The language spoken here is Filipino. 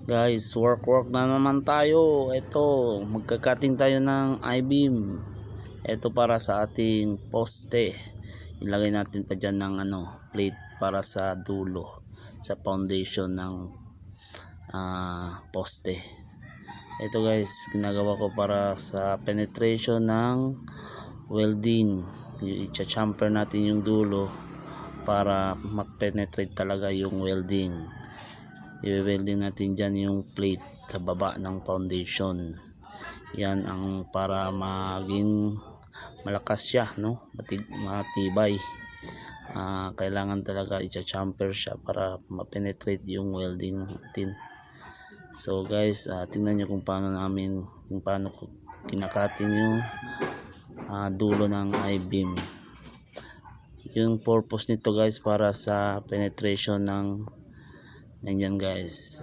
Guys, work na naman tayo. Ito, magka-cutting tayo ng I-beam. Ito para sa ating poste. Ilagay natin pa dyan ng plate para sa dulo, sa foundation ng poste. Ito guys, ginagawa ko para sa penetration ng welding. I-chamfer natin yung dulo para mag-penetrate talaga yung welding. I-welding natin dyan yung plate sa baba ng foundation. Yan ang para maging malakas siya, no? Matibay. Kailangan talaga i-chamfer siya para ma-penetrate yung welding natin. So guys, tingnan nyo kung paano ko kinakatin yung dulo ng I-beam. Yung purpose nito guys para sa penetration ng ganyan guys.